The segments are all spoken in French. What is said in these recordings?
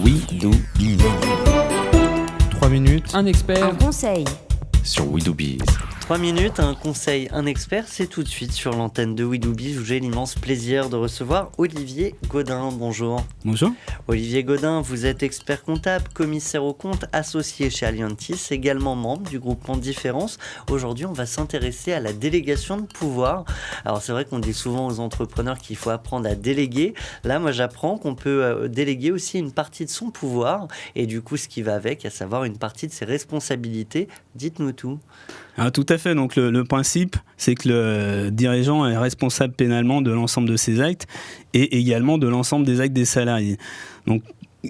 We Do Biz. 3 minutes. Un expert. Un conseil. Sur We Do Biz. 3 minutes, un conseil, un expert, c'est tout de suite sur l'antenne de We Do Biz où j'ai l'immense plaisir de recevoir Olivier Godin. Bonjour. Bonjour. Olivier Godin, vous êtes expert comptable, commissaire aux comptes, associé chez Alliantis, également membre du groupement Différence. Aujourd'hui, on va s'intéresser à la délégation de pouvoir. Alors c'est vrai qu'on dit souvent aux entrepreneurs qu'il faut apprendre à déléguer. Là, moi j'apprends qu'on peut déléguer aussi une partie de son pouvoir et du coup ce qui va avec, à savoir une partie de ses responsabilités. Dites-nous tout. Alors, tout à fait. Donc le principe, c'est que le dirigeant est responsable pénalement de l'ensemble de ses actes et également de l'ensemble des actes des salariés. Donc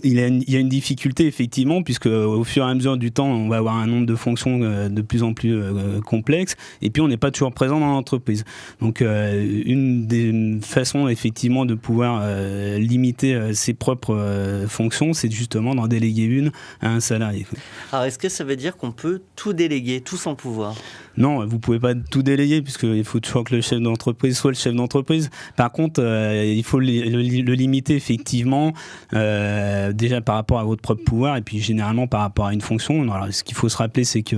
il y a une difficulté effectivement, puisque au fur et à mesure du temps, on va avoir un nombre de fonctions de plus en plus complexes, et puis on n'est pas toujours présent dans l'entreprise. Donc une des façons effectivement de pouvoir limiter ses propres fonctions, c'est justement d'en déléguer une à un salarié. Alors est-ce que ça veut dire qu'on peut tout déléguer, tout sans pouvoir ? Non, vous pouvez pas tout déléguer, puisqu'il faut toujours que le chef d'entreprise soit le chef d'entreprise. Par contre, il faut le limiter effectivement, déjà par rapport à votre propre pouvoir, et puis généralement par rapport à une fonction. Alors, ce qu'il faut se rappeler, c'est que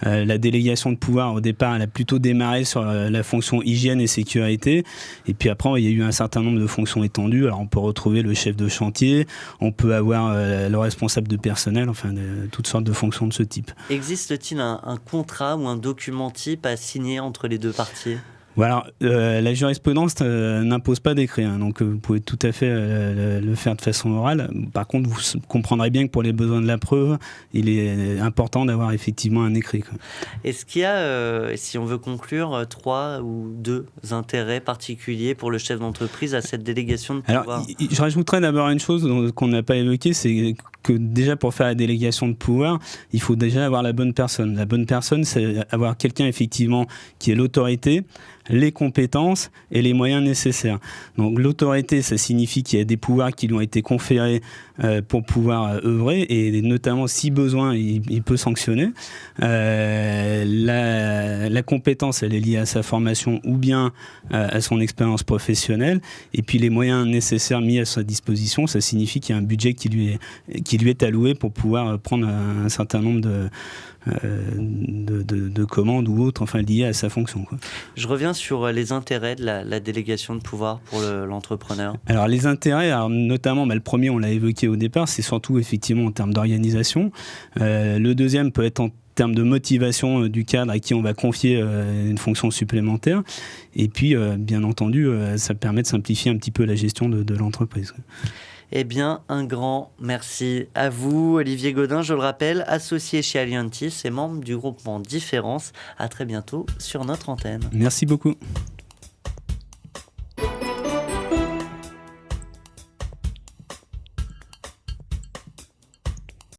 la délégation de pouvoir, au départ, elle a plutôt démarré sur la fonction hygiène et sécurité, et puis après, il y a eu un certain nombre de fonctions étendues. Alors, on peut retrouver le chef de chantier, on peut avoir le responsable de personnel, enfin, toutes sortes de fonctions de ce type. Existe-t-il un contrat ou un document type à signer entre les deux parties ? Voilà, la jurisprudence n'impose pas d'écrit, hein, donc vous pouvez tout à fait le faire de façon orale. Par contre, vous comprendrez bien que pour les besoins de la preuve, il est important d'avoir effectivement un écrit, quoi. Est-ce qu'il y a, si on veut conclure, 3 ou 2 intérêts particuliers pour le chef d'entreprise à cette délégation de pouvoir ? Alors, je rajouterais d'abord une chose qu'on n'a pas évoquée, c'est que déjà pour faire la délégation de pouvoir, il faut déjà avoir la bonne personne. La bonne personne, c'est avoir quelqu'un effectivement qui ait l'autorité, les compétences et les moyens nécessaires. Donc l'autorité, ça signifie qu'il y a des pouvoirs qui lui ont été conférés pour pouvoir œuvrer, et notamment si besoin, il peut sanctionner. La compétence, elle est liée à sa formation ou bien à son expérience professionnelle, et puis les moyens nécessaires mis à sa disposition, ça signifie qu'il y a un budget qui lui est alloué pour pouvoir prendre un certain nombre de commandes ou autres, enfin liées à sa fonction, quoi. Je reviens sur les intérêts de la délégation de pouvoir pour l'entrepreneur. Alors les intérêts, notamment le premier, on l'a évoqué au départ, c'est surtout effectivement en termes d'organisation. Le deuxième peut être en termes de motivation du cadre à qui on va confier une fonction supplémentaire. Et puis, bien entendu, ça permet de simplifier un petit peu la gestion de l'entreprise. Eh bien, un grand merci à vous, Olivier Godin, je le rappelle, associé chez Alliantis et membre du groupement Différence. À très bientôt sur notre antenne. Merci beaucoup.